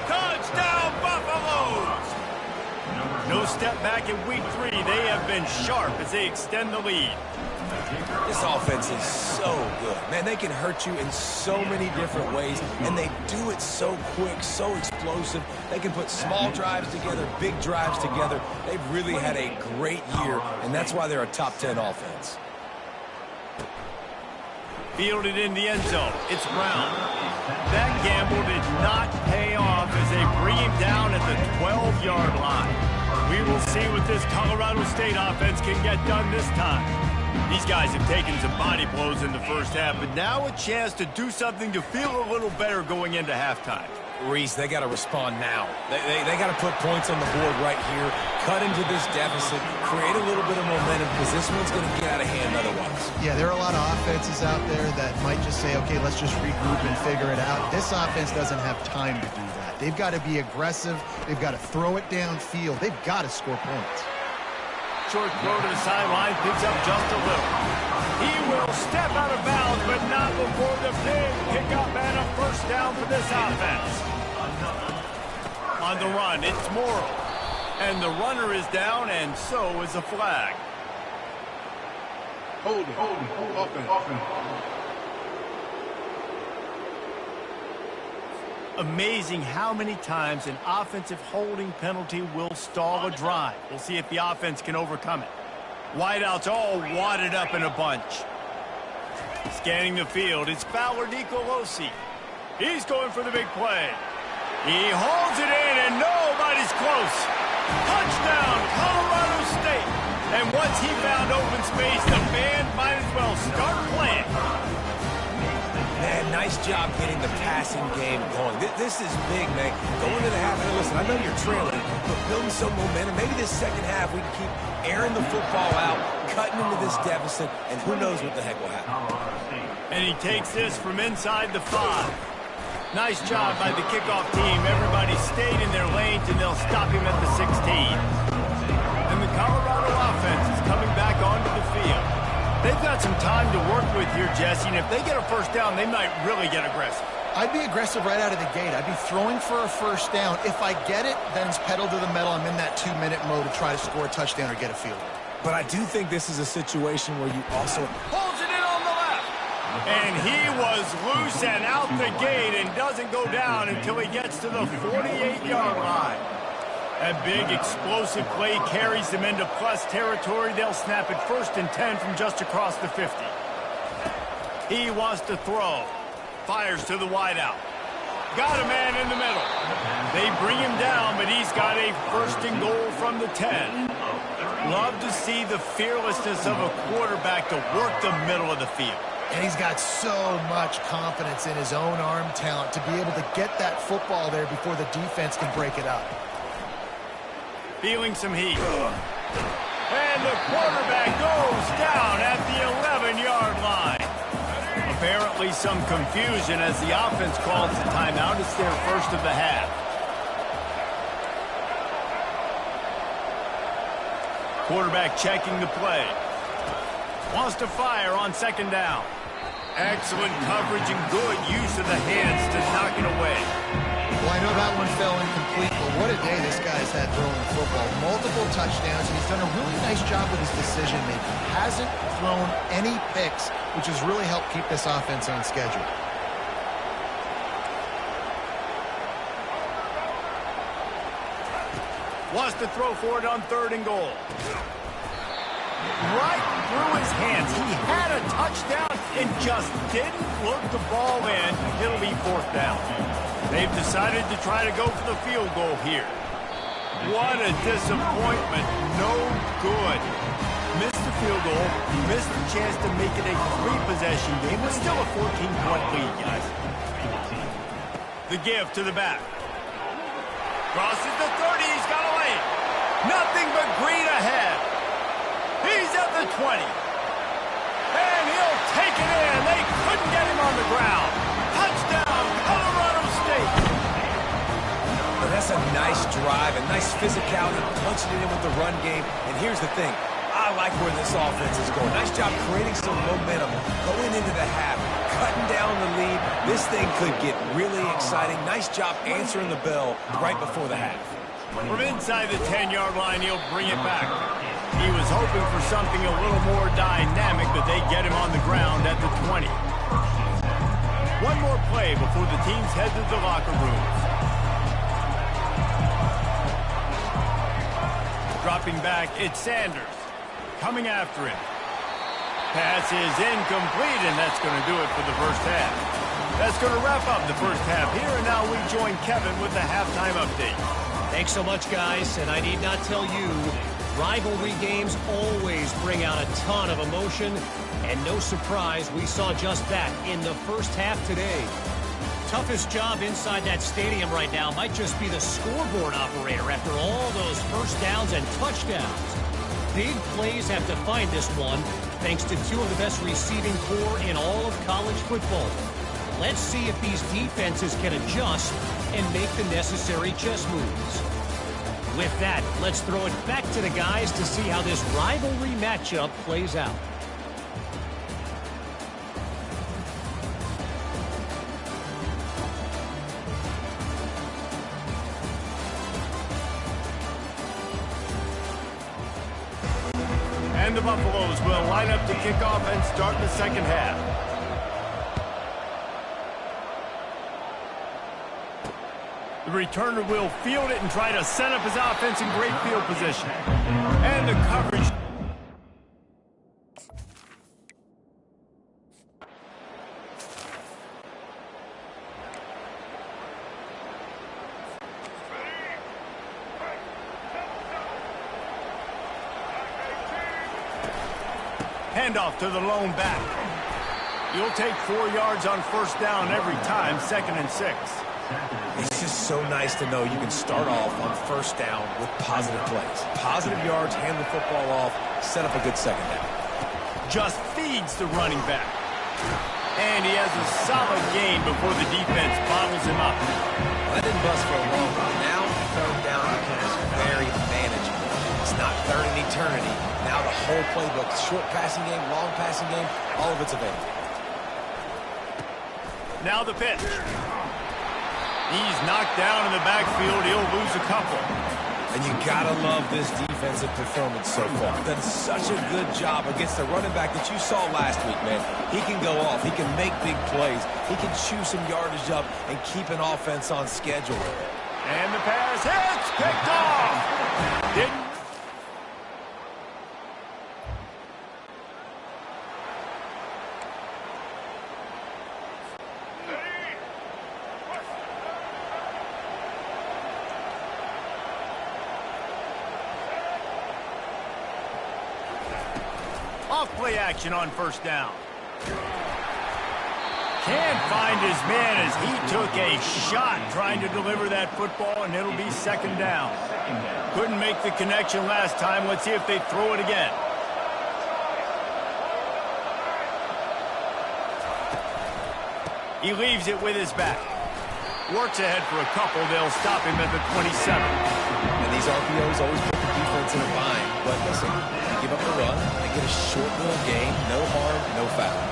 B: Touchdown, Buffaloes! No step back in week 3. They have been sharp as they extend the lead.
A: This offense is so good. Man, they can hurt you in so many different ways, and they do it so quick, so explosive. They can put small drives together, big drives together. They've really had a great year, and that's why they're a top 10 offense.
B: Fielded in the end zone. It's Brown. That gamble did not pay off as they bring him down at the 12-yard line. We will see what this Colorado State offense can get done this time. These guys have taken some body blows in the first half, but now a chance to do something to feel a little better going into halftime.
A: Reese, they got to respond now. They got to put points on the board right here, cut into this deficit, create a little bit of momentum, because this one's going to get out of hand otherwise.
C: Yeah, there are a lot of offenses out there that might just say, okay, let's just regroup and figure it out. This offense doesn't have time to do that. They've got to be aggressive. They've got to throw it downfield. They've got to score points.
B: Short throw to the sideline, picks up just a little. He will step out of bounds, but not before the big pickup and a 1st down for this offense. On On the run, it's Morrow. And the runner is down, and so is a flag.
F: Hold it. Offense.
B: Amazing how many times an offensive holding penalty will stall a drive. We'll see if the offense can overcome it. Wideouts all wadded up in a bunch. Scanning the field, it's Fowler Nicolosi. He's going for the big play. He holds it in, and nobody's close. Touchdown, Colorado State. And once he found open space, the band might as well start playing.
A: Man, nice job getting the passing game going. This is big, man. Going into the half, and listen, I know you're trailing, but building some momentum. Maybe this second half we can keep airing the football out, cutting into this deficit, and who knows what the heck will happen.
B: And he takes this from inside the 5. Nice job by the kickoff team. Everybody stayed in their lanes, and they'll stop him at the 16. And the Colorado offense is coming back onto the field. They've got some time to work with here, Jesse, and if they get a first down, they might really get aggressive.
C: I'd be aggressive right out of the gate. I'd be throwing for a first down. If I get it, then it's pedal to the metal. I'm in that 2-minute mode to try to score a touchdown or get a field goal.
A: But I do think this is a situation where you also...
B: Holds it in on the left. And he was loose and out the gate and doesn't go down until he gets to the 48-yard line. A big explosive play carries them into plus territory. They'll snap it 1st and 10 from just across the 50. He wants to throw. Fires to the wideout. Got a man in the middle. They bring him down, but he's got a 1st and goal from the 10. Love to see the fearlessness of a quarterback to work the middle of the field.
C: And he's got so much confidence in his own arm talent to be able to get that football there before the defense can break it up.
B: Feeling some heat. And the quarterback goes down at the 11-yard line. Apparently some confusion as the offense calls the timeout. It's their first of the half. Quarterback checking the play. Wants to fire on 2nd down. Excellent coverage and good use of the hands to knock it away.
C: Well, I know that one fell incomplete, but what a day this guy's had throwing the football. Multiple touchdowns, and he's done a really nice job with his decision-making. Hasn't thrown any picks, which has really helped keep this offense on schedule.
B: Wants to throw for it on 3rd and goal. Right through his hands. He had a touchdown and just didn't look the ball in. It'll be 4th down. They've decided to try to go for the field goal here. What a disappointment. No good. Missed the field goal. Missed the chance to make it a 3-possession game, but still a 14-point lead, guys. The give to the back. Crosses the 30. He's got a lane. Nothing but green ahead. He's at the 20. And he'll take it in. They couldn't get him on the ground. Touchdown, Colorado State.
A: But that's a nice drive, a nice physicality, punching it in with the run game. And here's the thing. I like where this offense is going. Nice job creating some momentum, going into the half, cutting down the lead. This thing could get really exciting. Nice job answering the bell right before the half.
B: From inside the 10-yard line, he'll bring it back. He was hoping for something a little more dynamic, but they get him on the ground at the 20. One more play before the teams head to the locker rooms. Dropping back, it's Sanders. Coming after him. Pass is incomplete, and that's going to do it for the first half. That's going to wrap up the first half here, and now we join Kevin with the halftime update.
E: Thanks so much, guys, and I need not tell you, rivalry games always bring out a ton of emotion, and no surprise, we saw just that in the first half today. Toughest job inside that stadium right now might just be the scoreboard operator after all those first downs and touchdowns. Big plays have defined this one, thanks to 2 of the best receiving corps in all of college football. Let's see if these defenses can adjust and make the necessary chess moves. With that, let's throw it back to the guys to see how this rivalry matchup plays out.
B: And the Buffaloes will line up to kick off and start the second half. The returner will field it and try to set up his offense in great field position. And the coverage. Handoff to the lone back. You'll take 4 yards on first down every time, 2nd and 6.
A: It's just so nice to know you can start off on first down with positive plays. Positive yards, hand the football off, set up a good second down.
B: Just feeds the running back. And he has a solid gain before the defense bottles him up.
A: That didn't bust for a long time. Now, third down becomes very manageable. It's not third in eternity. Now the whole playbook, short passing game, long passing game, all of it's available.
B: Now the pitch. He's knocked down in the backfield. He'll lose a couple.
A: And you gotta love this defensive performance so far. Done such a good job against the running back that you saw last week, man. He can go off. He can make big plays. He can chew some yardage up and keep an offense on schedule.
B: And the pass hits. Picked off. Didn't. Off-play action on first down. Can't find his man as he took a shot trying to deliver that football, and it'll be 2nd down. Couldn't make the connection last time. Let's see if they throw it again. He leaves it with his back. Works ahead for a couple. They'll stop him at the 27.
A: And these RPOs always put the defense in a bind. But listen, give up the run, they get a short little gain, no harm, no foul.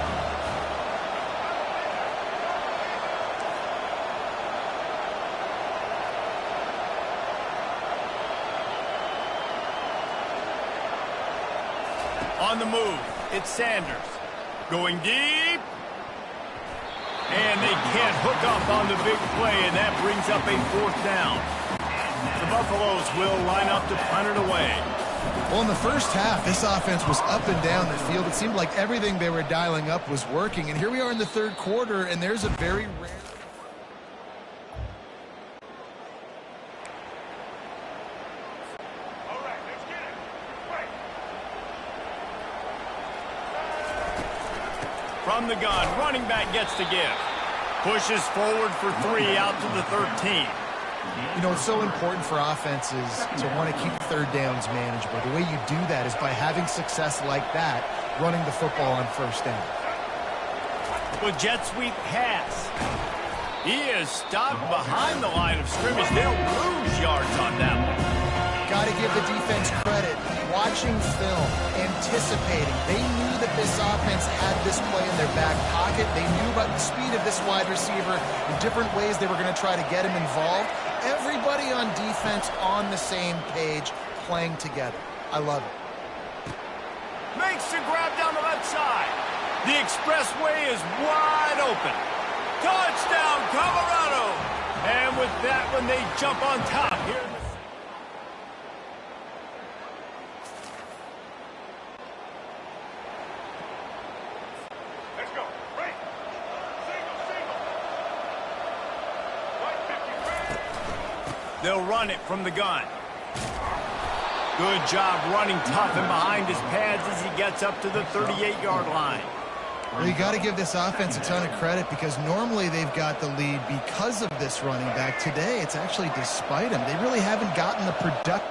B: On the move, it's Sanders. Going deep. And they can't hook up on the big play, and that brings up a 4th down. The Buffaloes will line up to punt it away.
D: Well, in the first half, this offense was up and down the field. It seemed like everything they were dialing up was working. And here we are in the 3rd quarter, and there's a very rare...
B: From the gun, running back gets to give. Pushes forward for 3 out to the 13.
D: You know, it's so important for offenses to want to keep 3rd downs manageable. The way you do that is by having success like that, running the football on first down.
B: With jet sweep pass. He is stopped behind the line of scrimmage. They'll lose yards on that one.
D: Got to give the defense credit. Watching film, anticipating. They knew that this offense had this play in their back pocket. They knew about the speed of this wide receiver, the different ways they were going to try to get him involved. Everybody on defense on the same page, playing together. I love it.
B: Makes the grab down the left side. The expressway is wide open. Touchdown, Colorado! And with that one, they jump on top here. They'll run it from the gun. Good job running tough and behind his pads as he gets up to the 38-yard line.
D: Well, you got to give this offense a ton of credit because normally they've got the lead because of this running back. Today, it's actually despite him. They really haven't gotten the production.